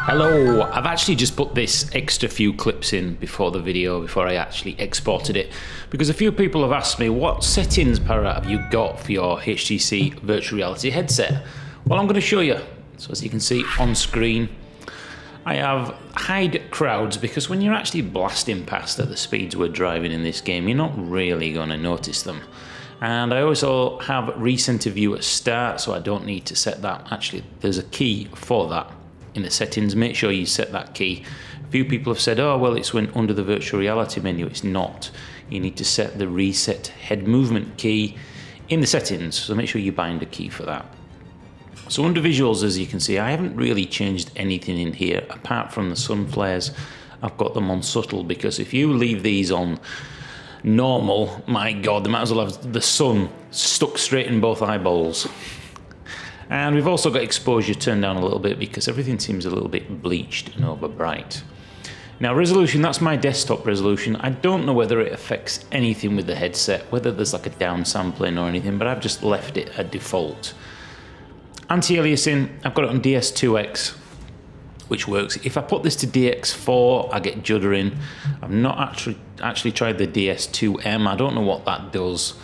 Hello, I've actually just put this extra few clips in before the video, before I actually exported it, because a few people have asked me, what settings, Para, have you got for your HTC virtual reality headset? Well, I'm going to show you. So as you can see on screen, I have hide crowds, because when you're actually blasting past at the speeds we're driving in this game, you're not really going to notice them. And I also have recenter view at start, so I don't need to set that. Actually, there's a key for that in the settings. Make sure you set that key. A few people have said, oh well, it's when under the virtual reality menu. It's not. You need to set the reset head movement key in the settings, so make sure you bind a key for that. So under visuals, as you can see, I haven't really changed anything in here apart from the sun flares. I've got them on subtle, because if you leave these on normal, my god, they might as well have the sun stuck straight in both eyeballs. And we've also got exposure turned down a little bit, because everything seems a little bit bleached and over bright. Now resolution, that's my desktop resolution. I don't know whether it affects anything with the headset, whether there's like a downsampling or anything, but I've just left it at default. Anti-aliasing, I've got it on DS2X, which works. If I put this to DX4, I get juddering. I've not actually tried the DS2M. I don't know what that does.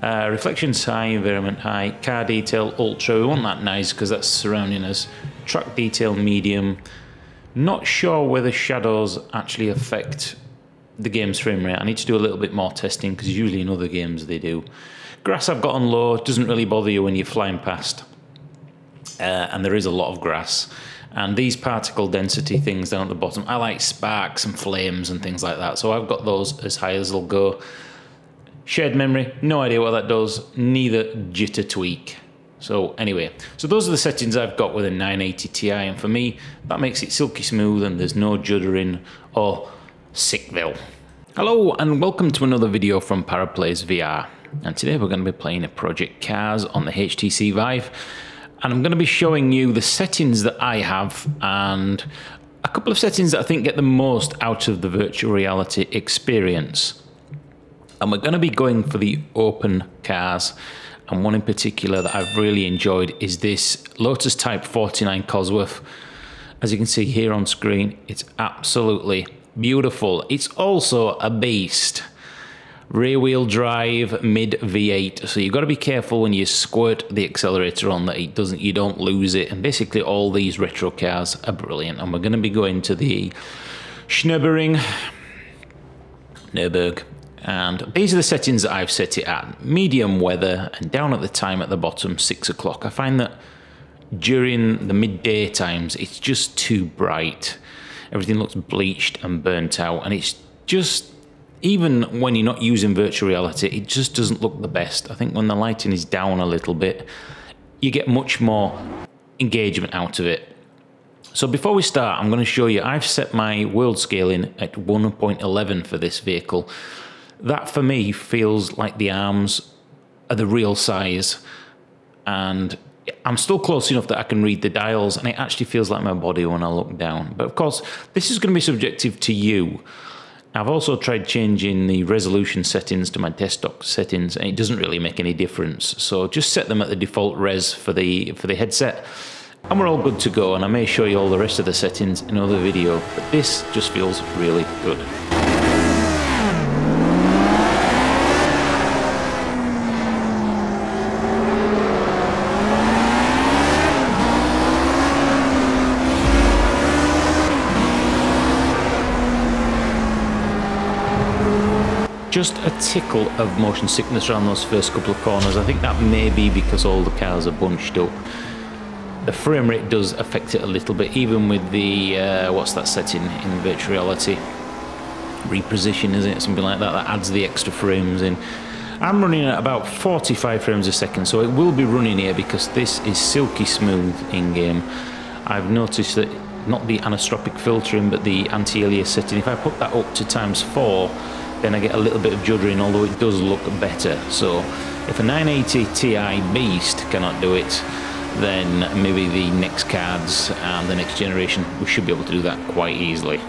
Reflections high, environment high, car detail ultra, we want that nice because that's surrounding us. Track detail medium. Not sure whether shadows actually affect the game's frame rate. I need to do a little bit more testing, because usually in other games they do. Grass I've got on low, doesn't really bother you when you're flying past. And there is a lot of grass. And these particle density things down at the bottom, I like sparks and flames and things like that, so I've got those as high as they'll go. Shared memory, no idea what that does, neither jitter tweak. So anyway, so those are the settings I've got with a 980 Ti, and for me, that makes it silky smooth and there's no juddering or sickville. Hello and welcome to another video from Paraplays VR. And today we're going to be playing a Project Cars on the HTC Vive. And I'm going to be showing you the settings that I have and a couple of settings that I think get the most out of the virtual reality experience. And we're going to be going for the open cars, and one in particular that I've really enjoyed is this Lotus Type 49 Cosworth. As you can see here on screen, it's absolutely beautiful. It's also a beast. Rear wheel drive, mid V8, so you've got to be careful when you squirt the accelerator on that you don't lose it. And basically all these retro cars are brilliant, and we're going to be going to the Nürburgring, and these are the settings that I've set it at. Medium weather, and down at the time at the bottom, 6 o'clock. I find that during the midday times, it's just too bright. Everything looks bleached and burnt out, and it's just, even when you're not using virtual reality, it just doesn't look the best. I think when the lighting is down a little bit, you get much more engagement out of it. So before we start, I'm going to show you, I've set my world scaling at 1.11 for this vehicle. That for me feels like the arms are the real size, and I'm still close enough that I can read the dials, and it actually feels like my body when I look down. But of course, this is going to be subjective to you. I've also tried changing the resolution settings to my desktop settings, and it doesn't really make any difference. So just set them at the default res for the headset, and we're all good to go. And I may show you all the rest of the settings in another video, but this just feels really good. Just a tickle of motion sickness around those first couple of corners. I think that may be because all the cars are bunched up. The frame rate does affect it a little bit, even with the, what's that setting in virtual reality? Reposition, isn't it? Something like that, that adds the extra frames in. I'm running at about 45 frames a second, so it will be running here because this is silky smooth in-game. I've noticed that not the anisotropic filtering, but the anti-alias setting, if I put that up to ×4, then I get a little bit of juddering, although it does look better. So if a 980 Ti beast cannot do it, then maybe the next cards and the next generation, we should be able to do that quite easily.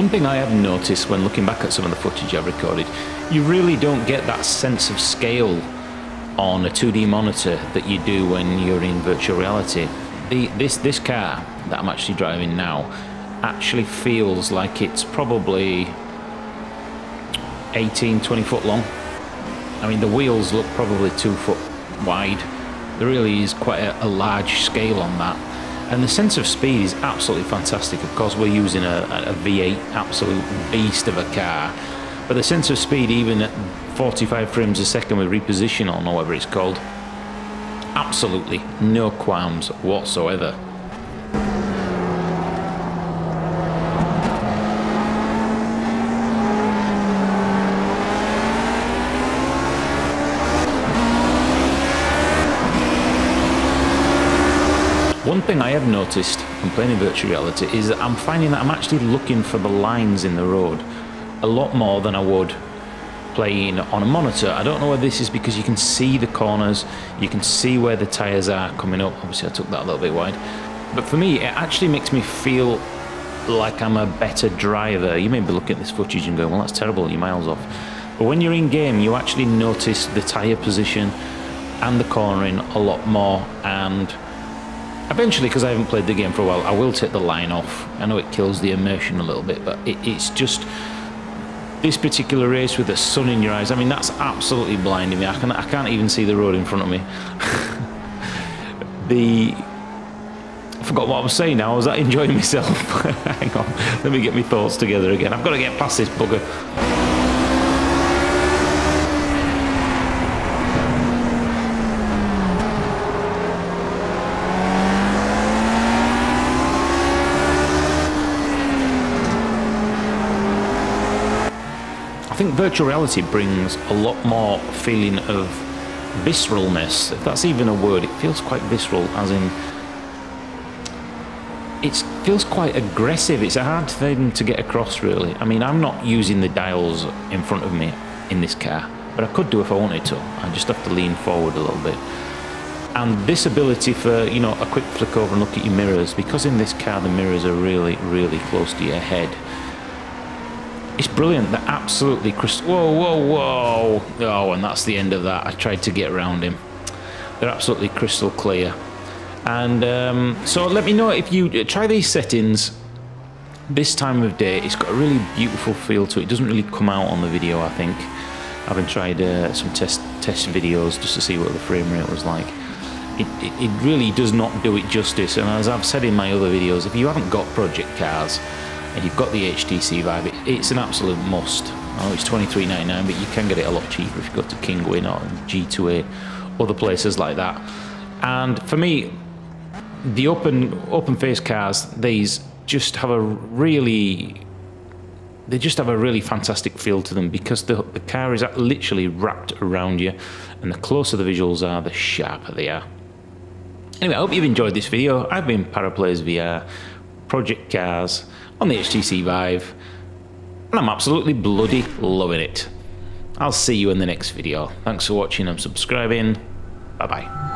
One thing I have noticed when looking back at some of the footage I've recorded, you really don't get that sense of scale on a 2D monitor that you do when you're in virtual reality. This car that I'm actually driving now actually feels like it's probably 18-20 foot long. I mean, the wheels look probably 2 foot wide. There really is quite a large scale on that. And the sense of speed is absolutely fantastic. Of course, we're using a V8 absolute beast of a car. But the sense of speed, even at 45 frames a second with reposition on, or whatever it's called, absolutely no qualms whatsoever. One thing I have noticed when playing in virtual reality is that I'm finding that I'm actually looking for the lines in the road a lot more than I would playing on a monitor. I don't know whether this is because you can see the corners, you can see where the tyres are coming up. Obviously I took that a little bit wide. But for me, it actually makes me feel like I'm a better driver. You may be looking at this footage and going, well, that's terrible, you're miles off. But when you're in game, you actually notice the tyre position and the cornering a lot more. And eventually, because I haven't played the game for a while, I will take the line off. I know it kills the immersion a little bit, but it's just this particular race with the sun in your eyes. I mean, that's absolutely blinding me. I can't even see the road in front of me. I forgot what I was saying now. I was enjoying myself. Hang on, let me get my thoughts together again. I've got to get past this bugger. I think virtual reality brings a lot more feeling of visceralness, if that's even a word. It feels quite visceral, as in it feels quite aggressive. It's a hard thing to get across, really. I mean, I'm not using the dials in front of me in this car, but I could do if I wanted to. I just have to lean forward a little bit. And this ability for, you know, a quick flick over and look at your mirrors, because in this car the mirrors are really, really close to your head. It's brilliant. They're absolutely crystal. Whoa, whoa, whoa. Oh, and that's the end of that. I tried to get around him. They're absolutely crystal clear. And so let me know if you try these settings this time of day. It's got a really beautiful feel to it. It doesn't really come out on the video, I think. I've been tried some test videos just to see what the frame rate was like. It really does not do it justice. And as I've said in my other videos, if you haven't got project cars and you've got the HTC Vive, it's an absolute must. I know it's $23.99, but you can get it a lot cheaper if you go to Kingwin or G2A, other places like that. And for me, the open face cars, these just have a really fantastic feel to them, because the car is literally wrapped around you, and the closer the visuals are, the sharper they are. Anyway, I hope you've enjoyed this video. I've been Paraplayers VR, project cars on the HTC Vive, and I'm absolutely bloody loving it. I'll see you in the next video. Thanks for watching and subscribing. Bye bye.